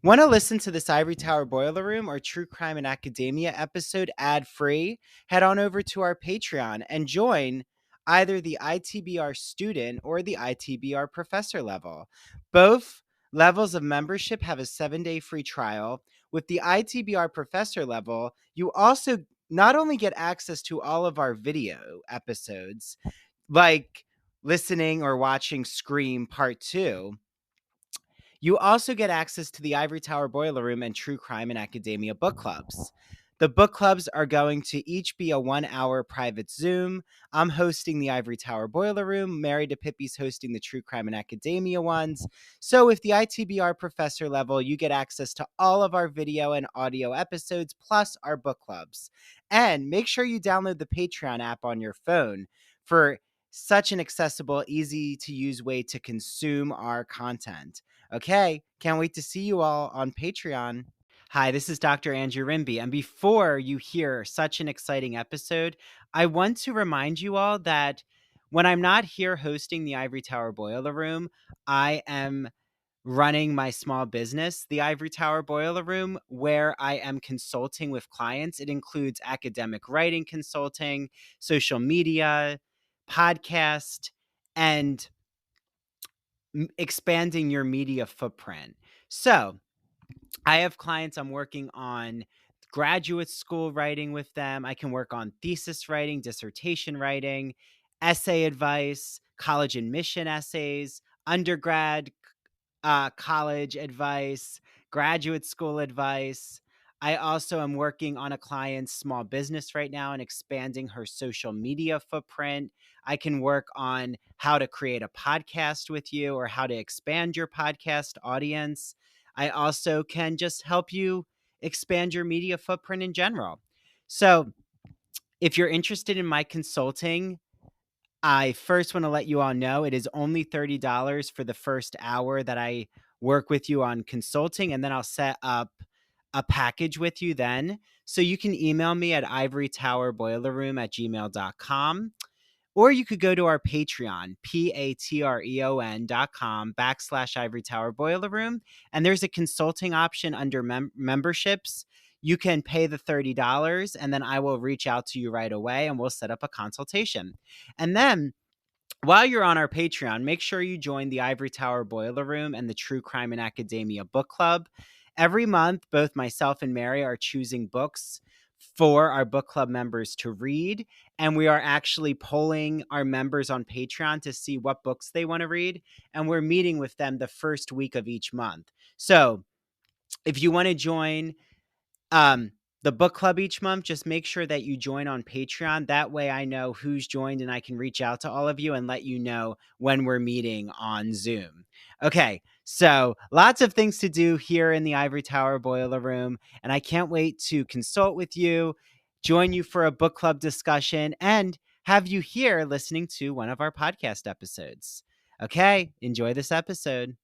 Want to listen to this Ivory Tower Boiler Room or True Crime and Academia episode ad-free? Head on over to our Patreon and join either the ITBR student or the ITBR professor level. Both levels of membership have a 7-day free trial. With the ITBR professor level, you also not only get access to all of our video episodes, like listening or watching Scream Part 2, you also get access to the Ivory Tower Boiler Room and True Crime and Academia book clubs. The book clubs are going to each be a 1-hour private Zoom. I'm hosting the Ivory Tower Boiler Room. Mary DiPipi's hosting the True Crime and Academia ones. So with the ITBR professor level, you get access to all of our video and audio episodes, plus our book clubs. And make sure you download the Patreon app on your phone for such an accessible, easy to use way to consume our content. Okay, can't wait to see you all on Patreon. Hi, this is Dr. Andrew Rimby, and before you hear such an exciting episode, I want to remind you all that when I'm not here hosting the Ivory Tower Boiler Room, I am running my small business, the Ivory Tower Boiler Room, where I am consulting with clients. It includes academic writing consulting, social media, podcast, and expanding your media footprint. So I have clients I'm working on graduate school writing with them. I can work on thesis writing, dissertation writing, essay advice, college admission essays, undergrad, college advice, graduate school advice. I also am working on a client's small business right now and expanding her social media footprint. I can work on how to create a podcast with you or how to expand your podcast audience. I also can just help you expand your media footprint in general. So, if you're interested in my consulting, I first want to let you all know it is only $30 for the first hour that I work with you on consulting, and then I'll set up a package with you then. So you can email me at ivorytowerboilerroom@gmail.com, or you could go to our Patreon, patreon.com/Ivory Tower Boiler Room, and there's a consulting option under memberships. You can pay the $30, and then I will reach out to you right away, and we'll set up a consultation. And then while you're on our Patreon, make sure you join the Ivory Tower Boiler Room and the True Crime and Academia Book Club. Every month, both myself and Mary are choosing books for our book club members to read, and we are actually polling our members on Patreon to see what books they want to read, and we're meeting with them the first week of each month. So if you want to join the book club each month, just make sure that you join on Patreon. That way I know who's joined and I can reach out to all of you and let you know when we're meeting on Zoom. Okay, so lots of things to do here in the Ivory Tower Boiler Room, and I can't wait to consult with you, join you for a book club discussion, and have you here listening to one of our podcast episodes. Okay, enjoy this episode.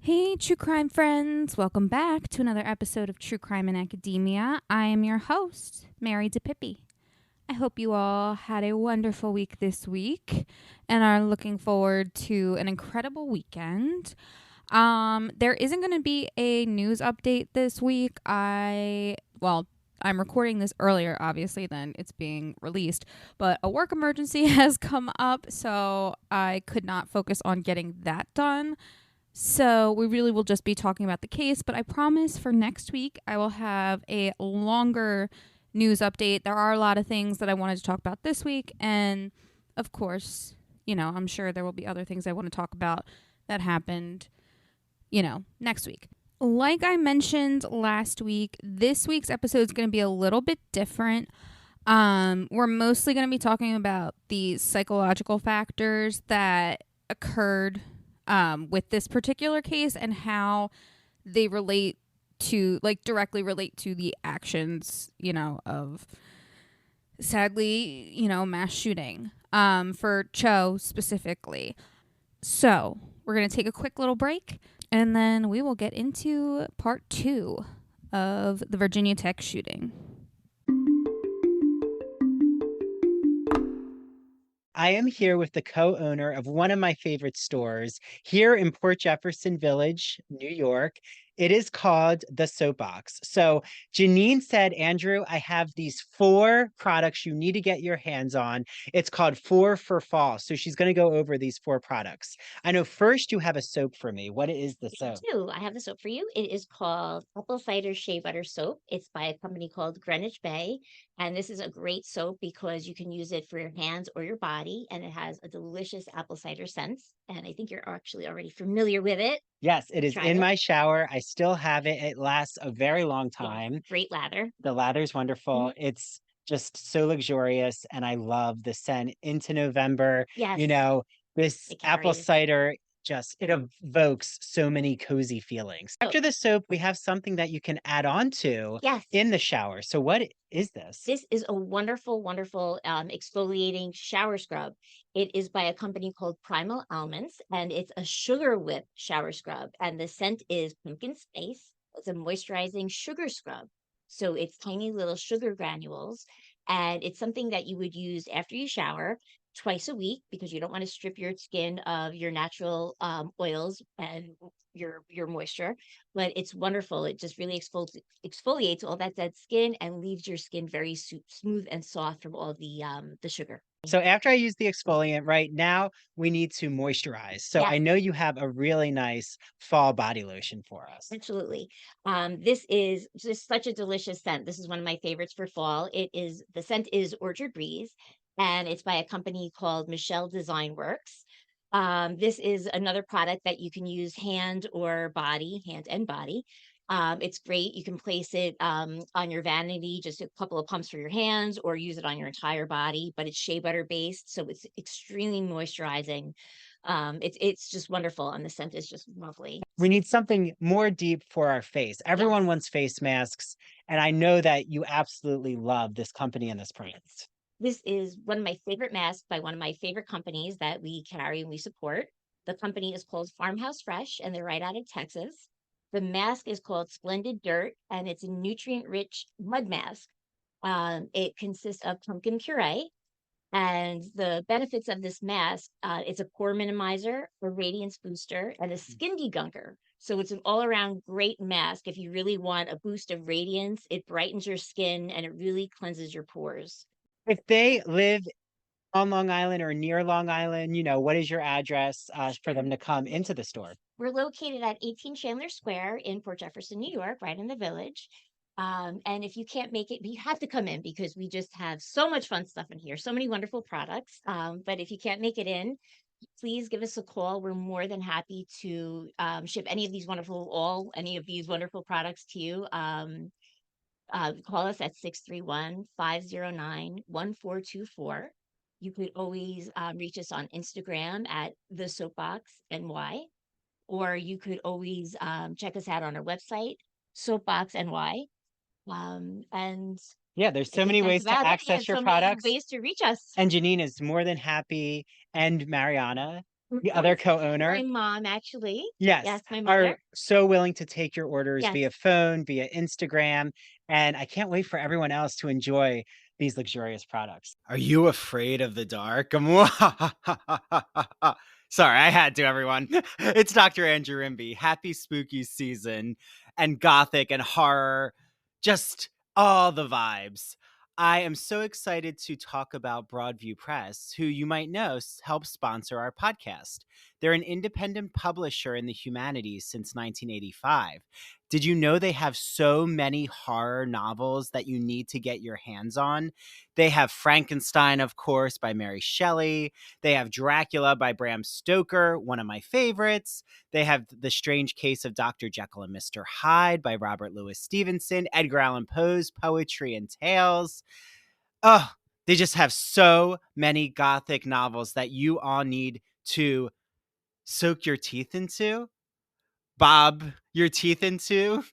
Hey, true crime friends. Welcome back to another episode of True Crime and Academia. I am your host, Mary DiPipi. I hope you all had a wonderful week this week and are looking forward to an incredible weekend. There isn't going to be a news update this week. I'm recording this earlier, obviously, than it's being released, but a work emergency has come up, so I could not focus on getting that done. So we really will just be talking about the case, but I promise for next week I will have a longer news update. There are a lot of things that I wanted to talk about this week, and of course, I'm sure there will be other things I want to talk about that happened, next week. Like I mentioned last week, this week's episode is going to be a little bit different. We're mostly going to be talking about the psychological factors that occurred with this particular case and how they relate to, like, directly relate to the actions, of, sadly, mass shooting, for Cho specifically. So we're going to take a quick little break, and then we will get into part 2 of the Virginia Tech shooting. I am here with the co-owner of one of my favorite stores here in Port Jefferson Village, New York. It is called The Soapbox. So Janine said, Andrew, I have these 4 products you need to get your hands on. It's called 4 for Fall. So she's going to go over these 4 products. I know first you have a soap for me. What is the soap? I have the soap for you. It is called Apple Cider Shea Butter Soap. It's by a company called Greenwich Bay. And this is a great soap because you can use it for your hands or your body. And it has a delicious apple cider scent. And I think you're actually already familiar with it. Yes, it is Tried in it. my shower. I still have it. It lasts a very long Yeah, time. great lather. The lather's wonderful. It's just so luxurious, and I love the scent into November. Yes. This It apple carries. cider it evokes so many cozy feelings. Oh. After the soap, we have something that you can add on to Yes. in the shower. So what is this? This is a wonderful, wonderful exfoliating shower scrub. It is by a company called Primal Almonds, and it's a sugar whip shower scrub. And the scent is pumpkin spice. It's a moisturizing sugar scrub. So it's tiny little sugar granules. And it's something that you would use after you shower twice a week because you don't want to strip your skin of your natural oils and your moisture, but it's wonderful. It just really exfoliates all that dead skin and leaves your skin very smooth and soft from all the sugar. So after I use the exfoliant, right now we need to moisturize. So I Yes. know you have a really nice fall body lotion for us. Absolutely. This is just such a delicious scent. This is one of my favorites for fall. The scent is Orchard Breeze, and it's by a company called Michelle Design Works. This is another product that you can use hand and body. It's great. You can place it on your vanity, just a couple of pumps for your hands, or use it on your entire body. But it's shea butter based, so it's extremely moisturizing. It's just wonderful, and the scent is just lovely. We need something more deep for our face. Everyone Yes. wants face masks, and I know that you absolutely love this company and this brand. This is one of my favorite masks by one of my favorite companies that we carry and we support. The company is called Farmhouse Fresh, and they're right out of Texas. The mask is called Splendid Dirt, and it's a nutrient-rich mud mask. It consists of pumpkin puree, and the benefits of this mask, it's a pore minimizer, a radiance booster, and a skin degunker. So it's an all-around great mask. If you really want a boost of radiance, it brightens your skin and it really cleanses your pores. If they live on Long Island or near Long Island, what is your address for them to come into the store? We're located at 18 Chandler Square in Port Jefferson, New York, right in the village. And if you can't make it, you have to come in because we just have so much fun stuff in here, so many wonderful products. But if you can't make it in, please give us a call. We're more than happy to ship any of these wonderful products to you. Call us at 631-509-1424. You could always reach us on Instagram at the Soapbox NY, or you could always check us out on our website, Soapbox NY. And Yeah, there's I so think many that's ways to about it. access your So many products. ways to reach us. And Janine is more than happy, and Mariana, the other co-owner. My mom, actually. Yes, Yes, my are mother. so willing to take your orders Yes. via phone, via Instagram, and I can't wait for everyone else to enjoy these luxurious products. Are you afraid of the dark? Sorry, I had to, everyone. It's Dr. Andrew Rimby. Happy spooky season and gothic and horror, just all the vibes. I am so excited to talk about Broadview Press, who you might know helps sponsor our podcast. They're an independent publisher in the humanities since 1985. Did you know they have so many horror novels that you need to get your hands on? They have Frankenstein, of course, by Mary Shelley. They have Dracula by Bram Stoker, one of my favorites. They have The Strange Case of Dr. Jekyll and Mr. Hyde by Robert Louis Stevenson, Edgar Allan Poe's Poetry and Tales. Oh, they just have so many gothic novels that you all need to soak your teeth into, bob your teeth into.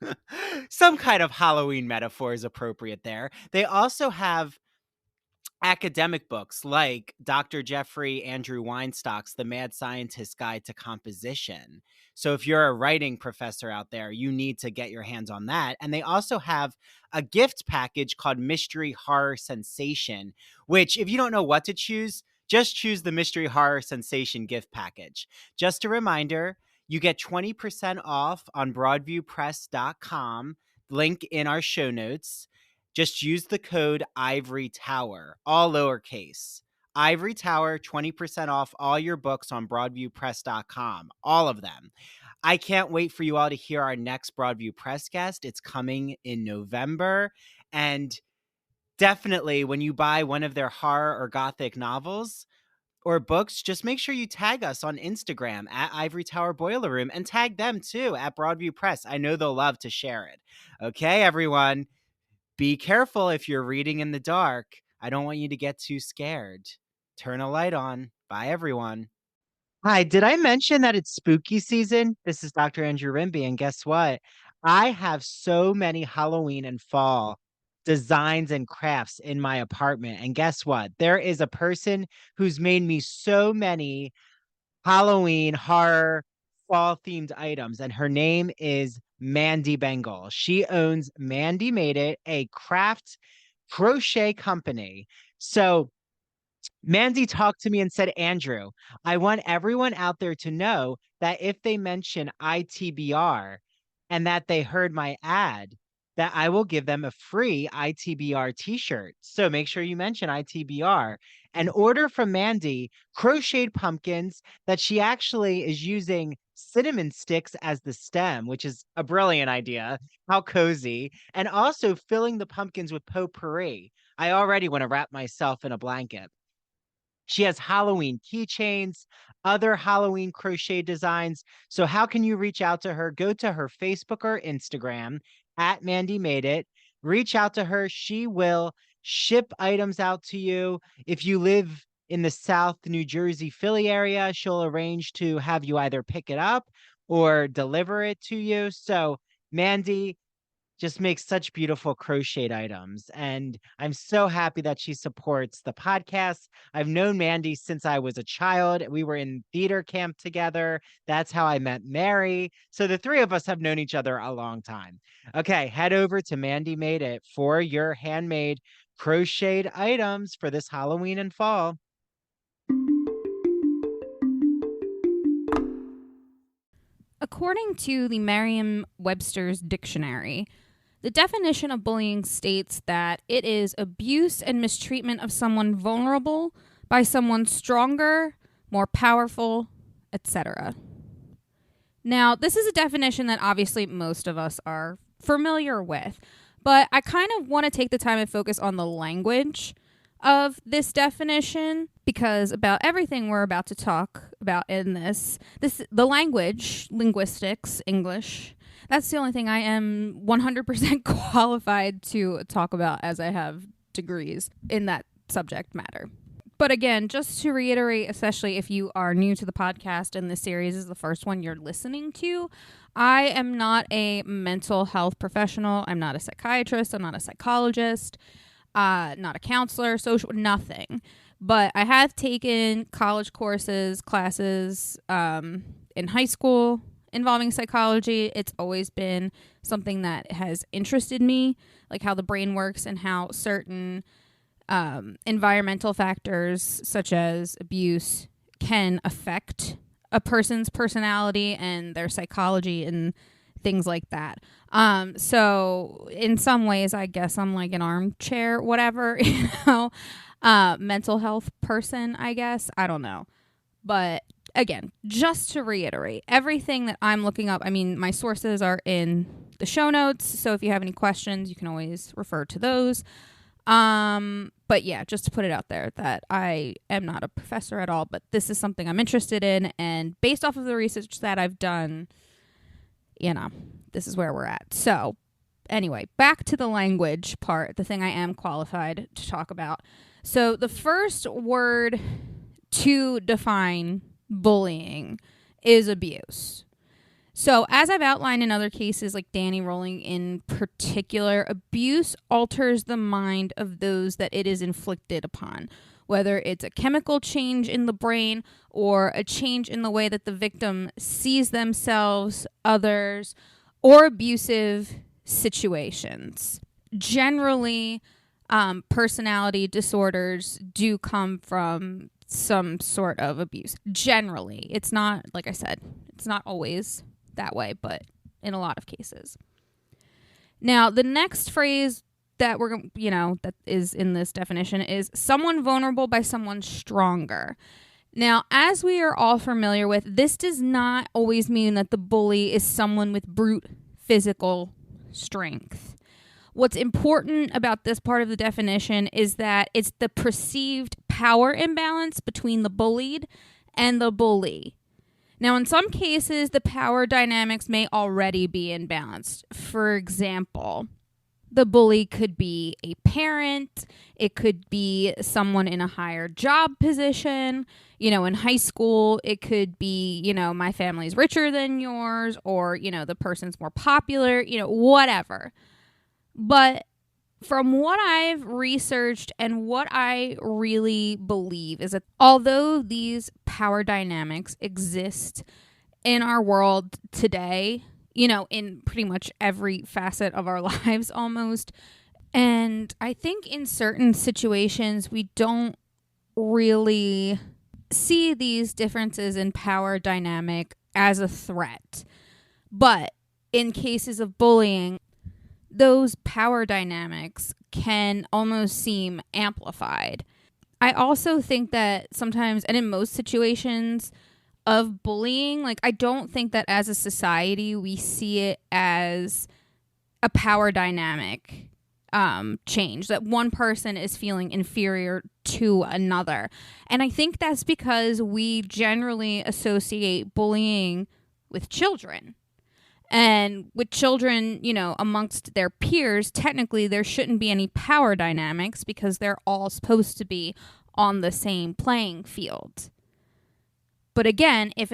Some kind of Halloween metaphor is appropriate there. They also have academic books like Dr. Jeffrey Andrew Weinstock's The Mad Scientist's Guide to Composition. So if you're a writing professor out there, you need to get your hands on that. And they also have a gift package called Mystery Horror Sensation, which if you don't know what to choose, just choose the Mystery Horror Sensation gift package. Just a reminder, you get 20% off on broadviewpress.com, link in our show notes. Just use the code Ivory Tower, all lowercase. Ivory Tower, 20% off all your books on broadviewpress.com, all of them. I can't wait for you all to hear our next Broadview Press guest. It's coming in November. And definitely when you buy one of their horror or gothic novels or books, just make sure you tag us on Instagram at Ivory Tower Boiler Room and tag them too at Broadview Press. I know they'll love to share it. Okay, everyone. Be careful if you're reading in the dark. I don't want you to get too scared. Turn a light on. Bye, everyone. Hi, did I mention that it's spooky season? This is Dr. Andrew Rimby, and guess what? I have so many Halloween and fall designs and crafts in my apartment. And guess what? There is a person who's made me so many Halloween horror fall themed items, and her name is Mandy Bengal. She owns Mandy Made It, a craft crochet company. So Mandy talked to me and said, Andrew, I want everyone out there to know that if they mention ITBR and that they heard my ad, that I will give them a free ITBR t-shirt. So make sure you mention ITBR and order from Mandy crocheted pumpkins that she actually is using cinnamon sticks as the stem, which is a brilliant idea. How cozy. And also filling the pumpkins with potpourri. I already want to wrap myself in a blanket. She has Halloween keychains, other Halloween crochet designs. So how can you reach out to her? Go to her Facebook or Instagram at Mandy Made It. Reach out to her. She will ship items out to you. If you live in the South New Jersey, Philly area, she'll arrange to have you either pick it up or deliver it to you. So Mandy just makes such beautiful crocheted items. And I'm so happy that she supports the podcast. I've known Mandy since I was a child. We were in theater camp together. That's how I met Mary. So the three of us have known each other a long time. Okay, head over to Mandy Made It for your handmade crocheted items for this Halloween and fall. According to the Merriam-Webster's dictionary, the definition of bullying states that it is abuse and mistreatment of someone vulnerable by someone stronger, more powerful, etc. Now, this is a definition that obviously most of us are familiar with, but I kind of want to take the time and focus on the language of this definition, because about everything we're about to talk about in the language, linguistics, English, that's the only thing I am 100% qualified to talk about, as I have degrees in that subject matter. But again, just to reiterate, especially if you are new to the podcast and this series is the first one you're listening to, I am not a mental health professional. I'm not a psychiatrist. I'm not a psychologist, not a counselor, social, nothing. But I have taken college courses, classes in high school involving psychology. It's always been something that has interested me, like how the brain works and how certain environmental factors such as abuse can affect a person's personality and their psychology and things like that. So in some ways, I guess I'm like an armchair, whatever, mental health person, I guess. I don't know. But again, just to reiterate, everything that I'm looking up, I mean, my sources are in the show notes. So if you have any questions, you can always refer to those. But yeah, just to put it out there that I am not a professor at all, but this is something I'm interested in. And based off of the research that I've done, this is where we're at. So anyway, back to the language part, the thing I am qualified to talk about. So the first word to define bullying is abuse. So, as I've outlined in other cases, like Danny Rolling in particular, abuse alters the mind of those that it is inflicted upon, whether it's a chemical change in the brain or a change in the way that the victim sees themselves, others, or abusive situations. Generally, personality disorders do come from some sort of abuse. Generally, it's not, like I said, it's not always that way, but in a lot of cases. Now, the next phrase that that is in this definition is someone vulnerable by someone stronger. Now, as we are all familiar with, this does not always mean that the bully is someone with brute physical strength. What's important about this part of the definition is that it's the perceived power imbalance between the bullied and the bully. Now, in some cases, the power dynamics may already be imbalanced. For example, the bully could be a parent. It could be someone in a higher job position. In high school, it could be, my family's richer than yours, or, the person's more popular, whatever. But from what I've researched and what I really believe is that although these power dynamics exist in our world today, in pretty much every facet of our lives almost, and I think in certain situations we don't really see these differences in power dynamic as a threat. But in cases of bullying, those power dynamics can almost seem amplified. I also think that sometimes, and in most situations of bullying, I don't think that as a society we see it as a power dynamic change, that one person is feeling inferior to another. And I think that's because we generally associate bullying with children. And with children, amongst their peers, technically there shouldn't be any power dynamics because they're all supposed to be on the same playing field. But again, if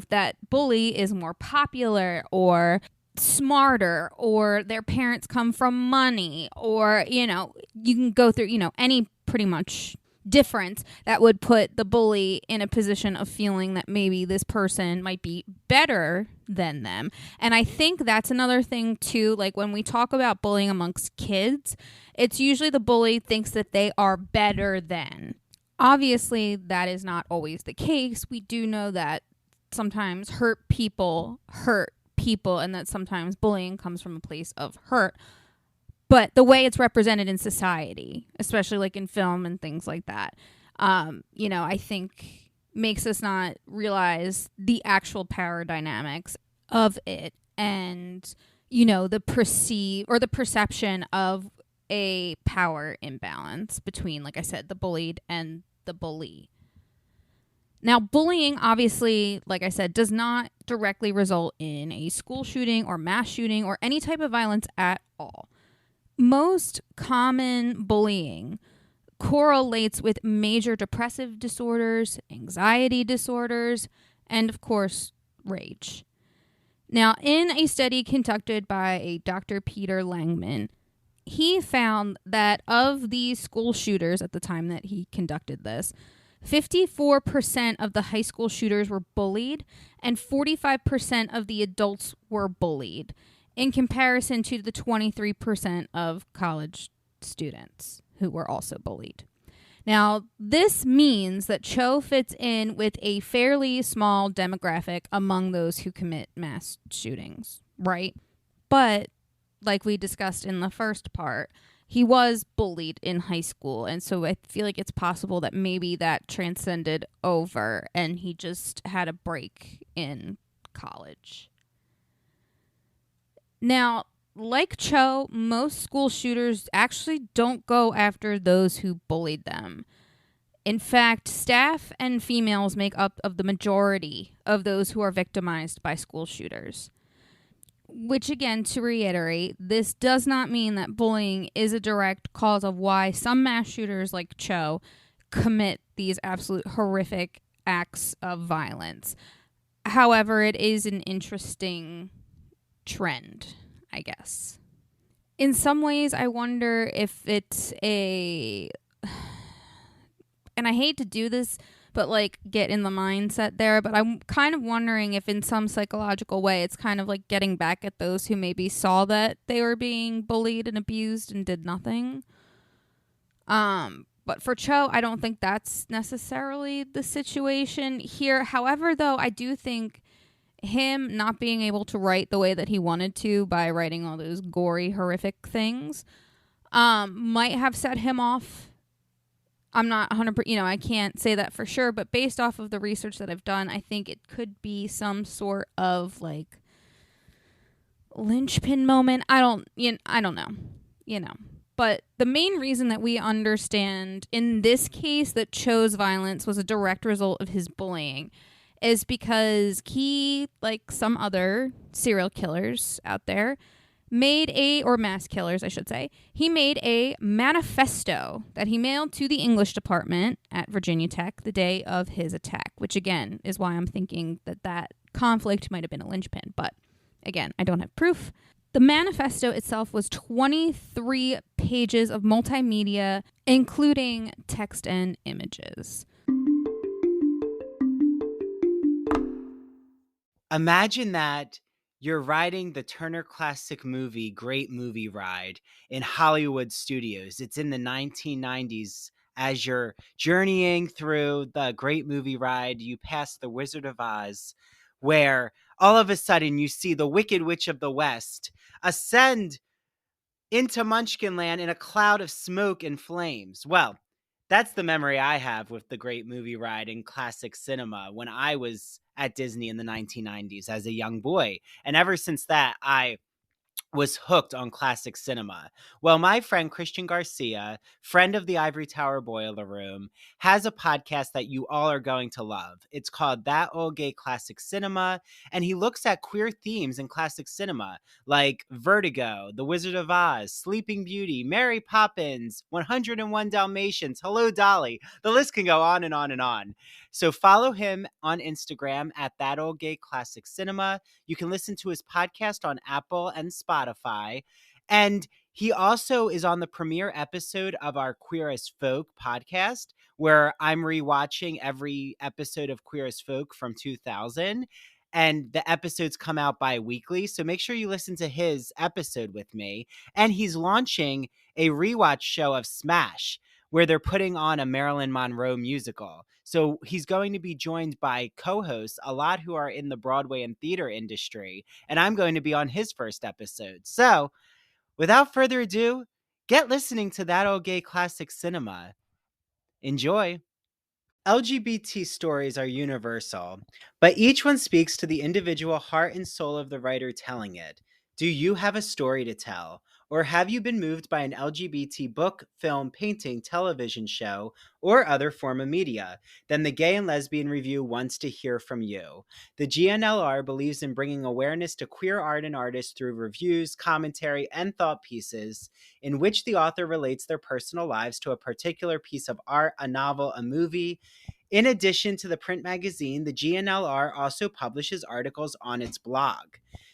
that bully is more popular or smarter, or their parents come from money, or, you can go through, any pretty much difference that would put the bully in a position of feeling that maybe this person might be better than them. And I think that's another thing too, when we talk about bullying amongst kids, it's usually the bully thinks that they are better than. Obviously, that is not always the case. We do know that sometimes hurt people, and that sometimes bullying comes from a place of hurt. But the way it's represented in society, especially in film and things like that, I think makes us not realize the actual power dynamics of it, and, the perception of a power imbalance between, like I said, the bullied and the bully. Now, bullying, obviously, like I said, does not directly result in a school shooting or mass shooting or any type of violence at all. Most common bullying correlates with major depressive disorders, anxiety disorders, and, of course, rage. Now, in a study conducted by a Dr. Peter Langman, he found that of these school shooters at the time that he conducted this, 54% of the high school shooters were bullied, and 45% of the adults were bullied, in comparison to the 23% of college students who were also bullied. Now, this means that Cho fits in with a fairly small demographic among those who commit mass shootings, right? But, like we discussed in the first part, he was bullied in high school, and so I feel like it's possible that maybe that transcended over and he just had a break in college. Now, like Cho, most school shooters actually don't go after those who bullied them. In fact, staff and females make up of the majority of those who are victimized by school shooters. Which, again, to reiterate, this does not mean that bullying is a direct cause of why some mass shooters like Cho commit these absolute horrific acts of violence. However, it is an interesting trend, I guess. In some ways, I wonder if it's a, and I hate to do this, but like get in the mindset there, but I'm kind of wondering if in some psychological way it's kind of like getting back at those who maybe saw that they were being bullied and abused and did nothing. But for Cho, I don't think that's necessarily the situation here. However, though, I do think him not being able to write the way that he wanted to by writing all those gory, horrific things might have set him off. I'm not 100%, I can't say that for sure, but based off of the research that I've done, I think it could be some sort of like linchpin moment. I don't know. But the main reason that we understand in this case that Cho's violence was a direct result of his bullying is because he, like some other serial killers out there, or mass killers, I should say, he made a manifesto that he mailed to the English department at Virginia Tech the day of his attack, which again is why I'm thinking that conflict might have been a linchpin. But again, I don't have proof. The manifesto itself was 23 pages of multimedia, including text and images. Imagine that you're riding the Turner Classic Movie Great Movie Ride in Hollywood studios. It's in the 1990s. As you're journeying through the Great Movie Ride, you pass the Wizard of Oz, where all of a sudden you see the Wicked Witch of the West ascend into Munchkinland in a cloud of smoke and flames. Well, that's the memory I have with the Great Movie Ride in classic cinema when I was at Disney in the 1990s as a young boy. And ever since that, I was hooked on classic cinema. Well, my friend Christian Garcia, friend of the Ivory Tower Boiler Room, has a podcast that you all are going to love. It's called That Old Gay Classic Cinema, and he looks at queer themes in classic cinema like Vertigo, The Wizard of Oz, Sleeping Beauty, Mary Poppins, 101 Dalmatians, Hello Dolly. The list can go on and on and on. So follow him on Instagram at That Old Gay Classic Cinema. You can listen to his podcast on Apple and Spotify. And he also is on the premiere episode of our Queer as Folk podcast, where I'm rewatching every episode of Queer as Folk from 2000. And the episodes come out bi-weekly. So make sure you listen to his episode with me. And he's launching a rewatch show of Smash, where they're putting on a Marilyn Monroe musical. So he's going to be joined by co-hosts, a lot who are in the Broadway and theater industry, and I'm going to be on his first episode. So without further ado, get listening to That Old Gay Classic Cinema. Enjoy. LGBT stories are universal, but each one speaks to the individual heart and soul of the writer telling it. Do you have a story to tell? Or have you been moved by an LGBT book, film, painting, television show, or other form of media? Then the Gay and Lesbian Review wants to hear from you. The GNLR believes in bringing awareness to queer art and artists through reviews, commentary, and thought pieces in which the author relates their personal lives to a particular piece of art, a novel, a movie. In addition to the print magazine, the GNLR also publishes articles on its blog.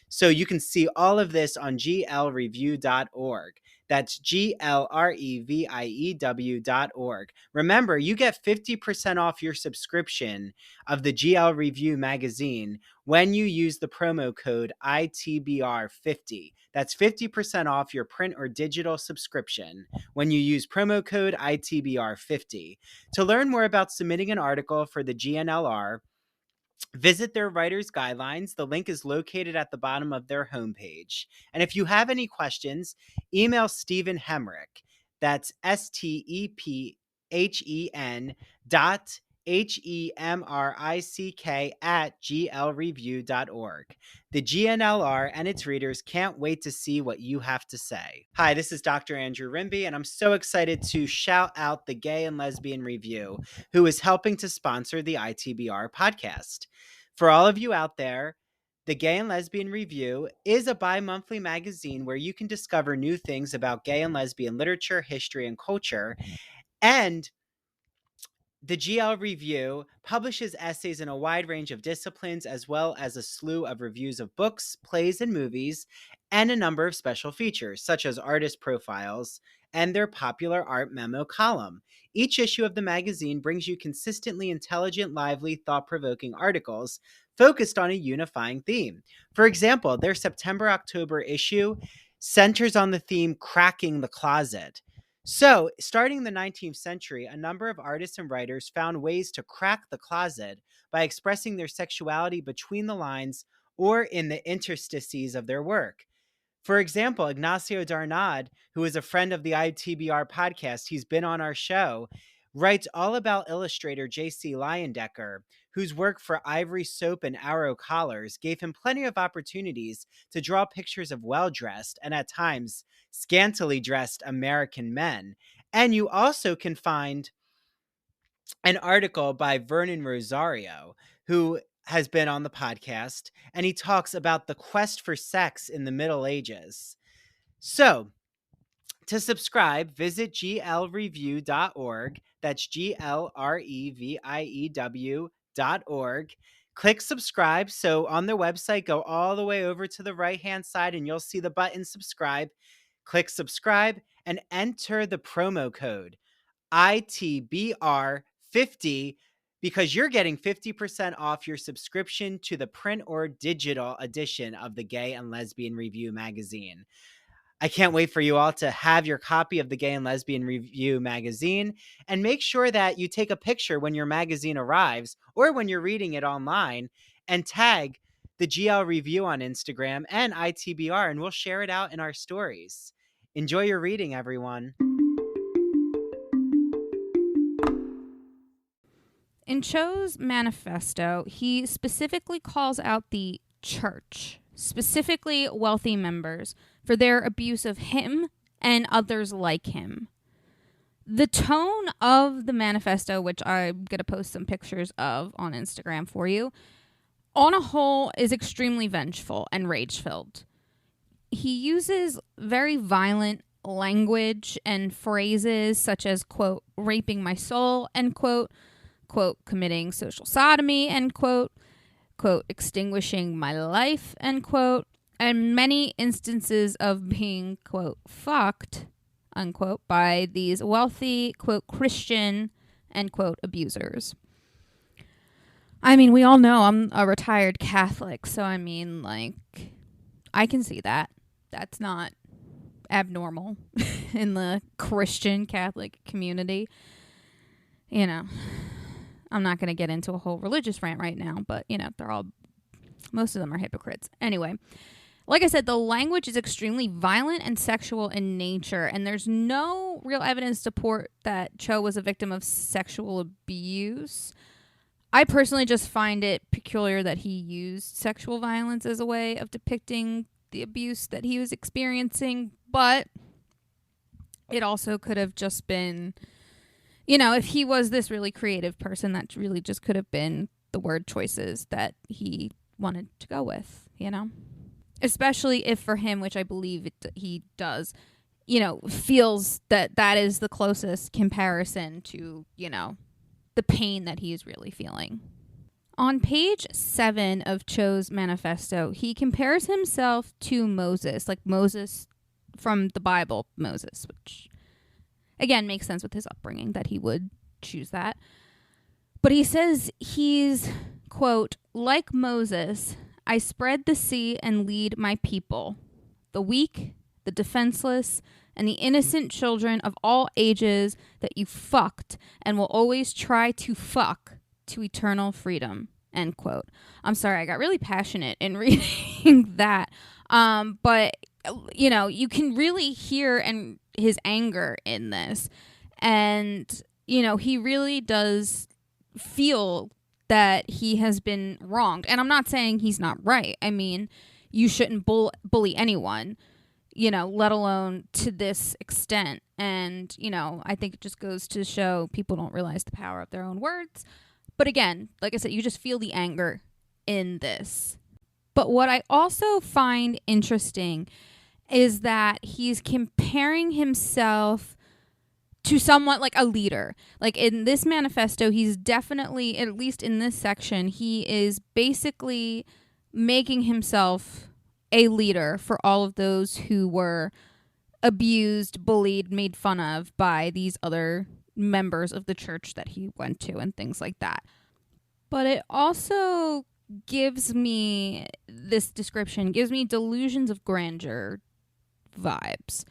So you can see all of this on glreview.org. That's glreview.org. Remember, you get 50% off your subscription of the GL Review magazine when you use the promo code ITBR50. That's 50% off your print or digital subscription when you use promo code ITBR50. To learn more about submitting an article for the GNLR, visit their writer's guidelines. The link is located at the bottom of their homepage. And if you have any questions, email Stephen Hemrick. That's STEPHENHEMRICK@glreview.org. The GNLR and its readers can't wait to see what you have to say. Hi, this is Dr. Andrew Rimby, and I'm so excited to shout out the Gay and Lesbian Review, who is helping to sponsor the ITBR podcast. For all of you out there, the Gay and Lesbian Review is a bi-monthly magazine where you can discover new things about gay and lesbian literature, history, and culture. And The GL Review publishes essays in a wide range of disciplines, as well as a slew of reviews of books, plays, and movies, and a number of special features, such as artist profiles and their popular art memo column. Each issue of the magazine brings you consistently intelligent, lively, thought-provoking articles focused on a unifying theme. For example, their September-October issue centers on the theme Cracking the Closet. So, starting in the 19th century, a number of artists and writers found ways to crack the closet by expressing their sexuality between the lines or in the interstices of their work. For example, Ignacio Darnad, who is a friend of the ITBR podcast, he's been on our show, writes all about illustrator J.C. Leyendecker, whose work for Ivory Soap and Arrow Collars gave him plenty of opportunities to draw pictures of well-dressed and at times scantily dressed American men. And you also can find an article by Vernon Rosario, who has been on the podcast, and he talks about the quest for sex in the Middle Ages. So, to subscribe, visit glreview.org. That's glreview.org. Click subscribe. So, on their website, go all the way over to the right-hand side, and you'll see the button subscribe. Click subscribe and enter the promo code ITBR50 because you're getting 50% off your subscription to the print or digital edition of the Gay and Lesbian Review magazine. I can't wait for you all to have your copy of the Gay and Lesbian Review magazine, and make sure that you take a picture when your magazine arrives or when you're reading it online and tag the GL Review on Instagram and ITBR, and we'll share it out in our stories. Enjoy your reading, everyone. In Cho's manifesto, he specifically calls out the church, specifically wealthy members, for their abuse of him and others like him. The tone of the manifesto, which I'm going to post some pictures of on Instagram for you, on a whole is extremely vengeful and rage-filled. He uses very violent language and phrases such as, quote, raping my soul, end quote, quote, committing social sodomy, end quote, quote, extinguishing my life, end quote, and many instances of being, quote, fucked, unquote, by these wealthy, quote, Christian, end quote, abusers. I mean, we all know I'm a retired Catholic, so I mean, like, I can see that. That's not abnormal in the Christian Catholic community. You know, I'm not going to get into a whole religious rant right now, but, you know, most of them are hypocrites. Anyway, like I said, the language is extremely violent and sexual in nature, and there's no real evidence to support that Cho was a victim of sexual abuse. I personally just find it peculiar that he used sexual violence as a way of depicting the abuse that he was experiencing, but it also could have just been, you know, if he was this really creative person, that really just could have been the word choices that he wanted to go with, you know? Especially if for him, which I believe he does, you know, feels that that is the closest comparison to, you know, the pain that he's really feeling. On page 7 of Cho's manifesto, he compares himself to Moses, like Moses from the Bible, Moses, which again makes sense with his upbringing that he would choose that. But he says he's, quote, like Moses, I spread the sea and lead my people, the weak, the defenseless, and the innocent children of all ages that you fucked and will always try to fuck to eternal freedom, end quote. I'm sorry, I got really passionate in reading that. But, you know, you can really hear his anger in this. And, you know, he really does feel that he has been wronged. And I'm not saying he's not right. I mean, you shouldn't bully anyone, you know, let alone to this extent. And, you know, I think it just goes to show people don't realize the power of their own words. But again, like I said, you just feel the anger in this. But what I also find interesting is that he's comparing himself to someone like a leader. Like in this manifesto, he's definitely, at least in this section, he is basically making himself a leader for all of those who were abused, bullied, made fun of by these other members of the church that he went to and things like that. But it also gives me, this description gives me delusions of grandeur vibes.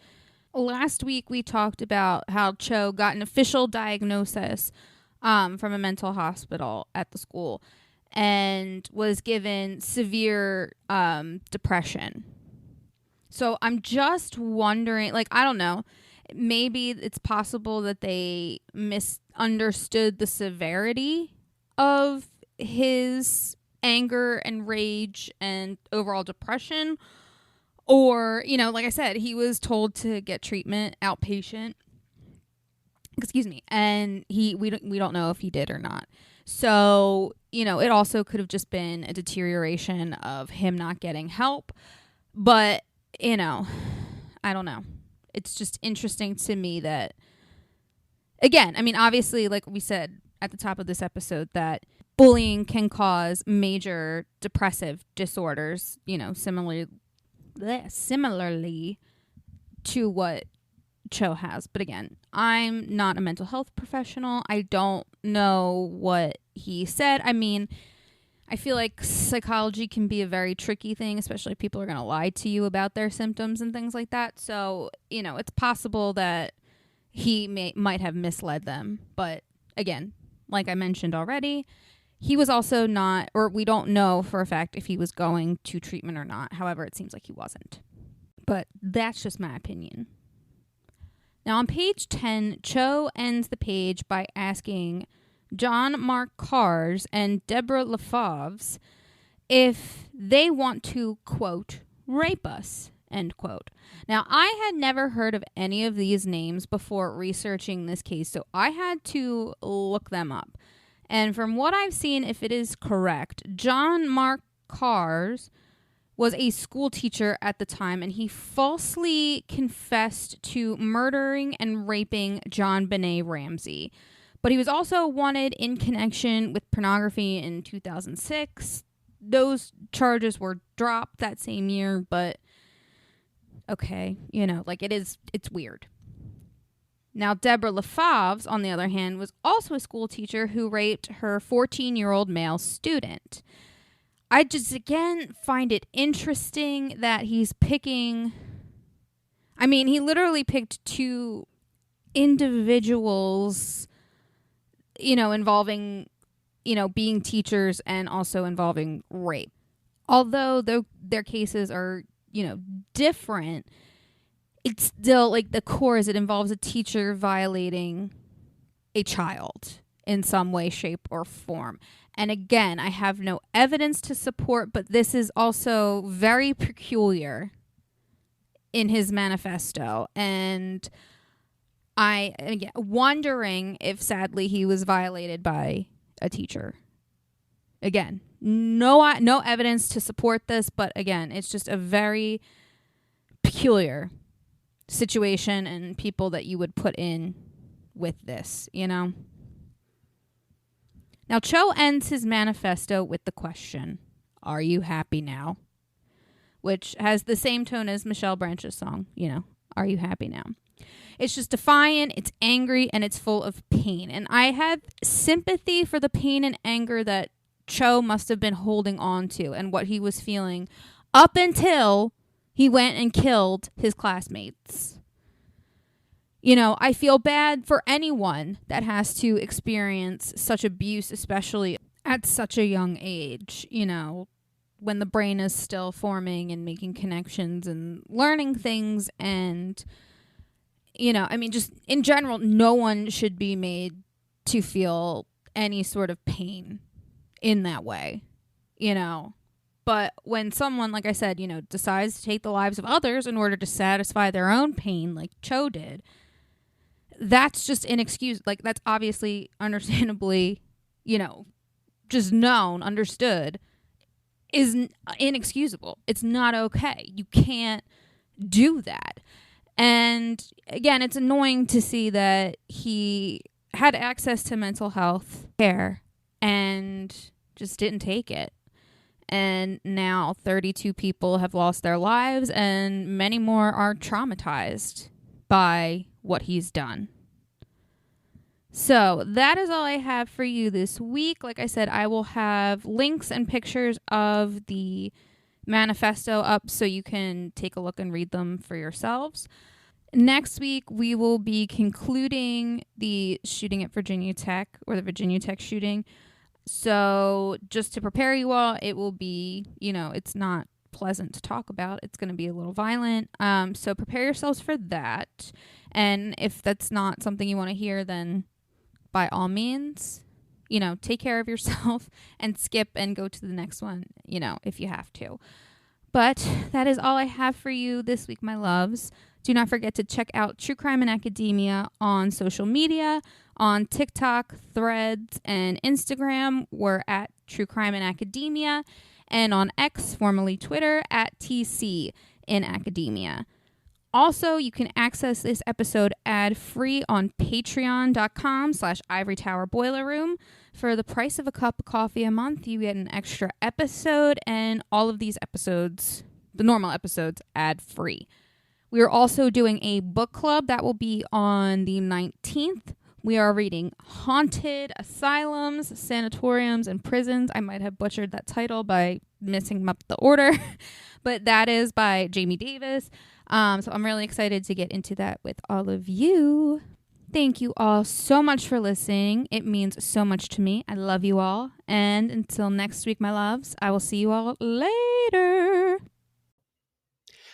Last week we talked about how Cho got an official diagnosis from a mental hospital at the school and was given severe depression. So I'm just wondering, like, I don't know, maybe it's possible that they misunderstood the severity of his anger and rage and overall depression. Or, you know, like I said, he was told to get treatment outpatient. Excuse me. And we don't know if he did or not. So, you know, it also could have just been a deterioration of him not getting help. But, you know, I don't know. It's just interesting to me that, again, I mean, obviously, like we said at the top of this episode, that bullying can cause major depressive disorders, you know, similarly to what Cho has. But again, I'm not a mental health professional. I don't know what he said. I mean, I feel like psychology can be a very tricky thing, especially if people are going to lie to you about their symptoms and things like that. So, you know, it's possible that he might have misled them. But again, like I mentioned already, he was also not, or we don't know for a fact if he was going to treatment or not. However, it seems like he wasn't. But that's just my opinion. Now on page 10, Cho ends the page by asking John Mark Kars and Deborah Lefavs if they want to, quote, rape us, end quote. Now, I had never heard of any of these names before researching this case, so I had to look them up. And from what I've seen, if it is correct, John Mark Kars was a school teacher at the time, and he falsely confessed to murdering and raping John Benet Ramsey. But he was also wanted in connection with pornography in 2006. Those charges were dropped that same year, but okay, you know, like it's weird. Now, Deborah Lefavs, on the other hand, was also a school teacher who raped her 14-year-old male student. I just, again, find it interesting that he's picking... I mean, he literally picked two individuals, you know, involving, you know, being teachers and also involving rape. Although their cases are, you know, different, it's still, like, the core is it involves a teacher violating a child in some way, shape, or form. And again, I have no evidence to support, but this is also very peculiar in his manifesto. And again, wondering if, sadly, he was violated by a teacher. Again, no evidence to support this, but again, it's just a very peculiar situation and people that you would put in with this, you know? Now, Cho ends his manifesto with the question, "Are you happy now?" Which has the same tone as Michelle Branch's song, you know, "Are you happy now?" It's just defiant, it's angry, and it's full of pain. And I have sympathy for the pain and anger that Cho must have been holding on to and what he was feeling up until he went and killed his classmates. You know, I feel bad for anyone that has to experience such abuse, especially at such a young age, you know, when the brain is still forming and making connections and learning things. And, you know, I mean, just in general, no one should be made to feel any sort of pain in that way, you know. But when someone, like I said, you know, decides to take the lives of others in order to satisfy their own pain, like Cho did, that's just inexcusable. Like, that's obviously, understandably, you know, just known, understood, is inexcusable. It's not okay. You can't do that. And again, it's annoying to see that he had access to mental health care and just didn't take it. And now 32 people have lost their lives and many more are traumatized by what he's done. So that is all I have for you this week. Like I said, I will have links and pictures of the manifesto up so you can take a look and read them for yourselves. Next week, we will be concluding the shooting at Virginia Tech, or the Virginia Tech shooting. So just to prepare you all, it will be, it's not pleasant to talk about. It's going to be a little violent. So prepare yourselves for that. And if that's not something you want to hear, then by all means, take care of yourself and skip and go to the next one, if you have to. But that is all I have for you this week, my loves. Do not forget to check out True Crime in Academia on social media, on TikTok, Threads, and Instagram. We're at True Crime in Academia, and on X, formerly Twitter, at TC in Academia. Also, you can access this episode ad-free on patreon.com/Ivory Tower Boiler Room. For the price of a cup of coffee a month, you get an extra episode and all of these episodes, the normal episodes, ad-free. We are also doing a book club that will be on the 19th. We are reading Haunted Asylums, Sanatoriums, and Prisons. I might have butchered that title by messing up the order, but that is by Jamie Davis. So I'm really excited to get into that with all of you. Thank you all so much for listening. It means so much to me. I love you all. And until next week, my loves, I will see you all later.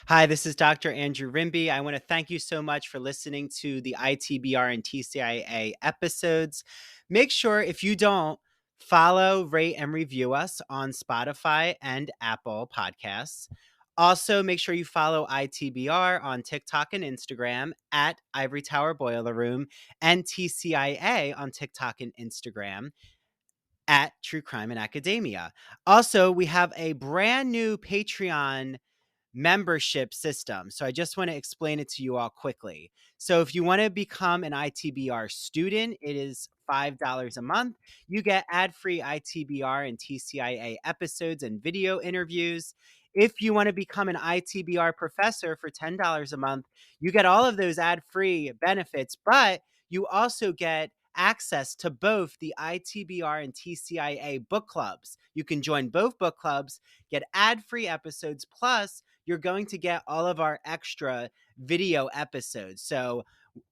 Hi, this is Dr. Andrew Rimby. I want to thank you so much for listening to the ITBR and TCIA episodes. Make sure, if you don't, follow, rate, and review us on Spotify and Apple Podcasts. Also, make sure you follow ITBR on TikTok and Instagram at Ivory Tower Boiler Room, and TCIA on TikTok and Instagram at True Crime in Academia. Also, we have a brand new Patreon membership system. So I just want to explain it to you all quickly. So if you want to become an ITBR student, it is $5 a month. You get ad-free ITBR and TCIA episodes and video interviews. If you want to become an ITBR professor for $10 a month, you get all of those ad-free benefits, but you also get access to both the ITBR and TCIA book clubs. You can join both book clubs, get ad-free episodes, plus you're going to get all of our extra video episodes. So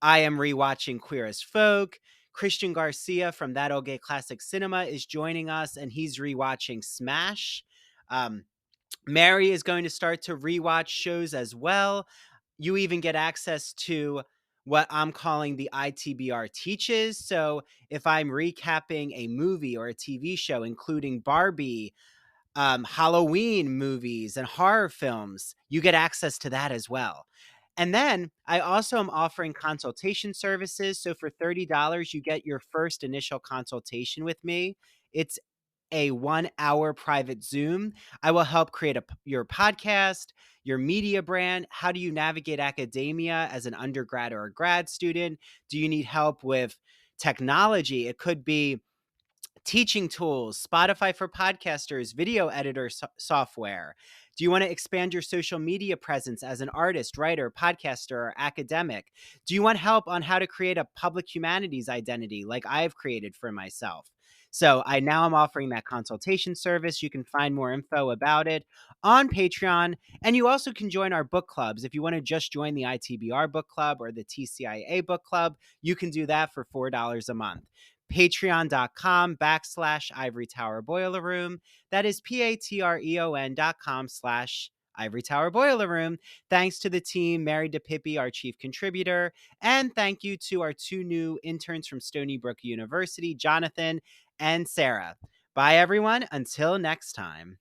I am rewatching Queer as Folk. Christian Garcia from That Old Gay Classic Cinema is joining us, and he's rewatching Smash. Mary is going to start to rewatch shows as well. You even get access to what I'm calling the ITBR Teaches. So if I'm recapping a movie or a TV show, including Barbie, Halloween movies, and horror films, you get access to that as well. And then I also am offering consultation services. So for $30, you get your first initial consultation with me. It's a 1-hour private Zoom. I will help create your podcast, your media brand. How do you navigate academia as an undergrad or a grad student? Do you need help with technology? It could be teaching tools, Spotify for podcasters, video editor software. Do you want to expand your social media presence as an artist, writer, podcaster, or academic? Do you want help on how to create a public humanities identity like I've created for myself? So now I'm offering that consultation service. You can find more info about it on Patreon. And you also can join our book clubs. If you want to just join the ITBR book club or the TCIA book club, you can do that for $4 a month. Patreon.com/Ivory Tower Boiler Room. That is patreon.com/Ivory Tower Boiler Room. Thanks to the team, Mary DiPipi, our chief contributor, and thank you to our 2 new interns from Stony Brook University, Jonathan and Sara. Bye, everyone. Until next time.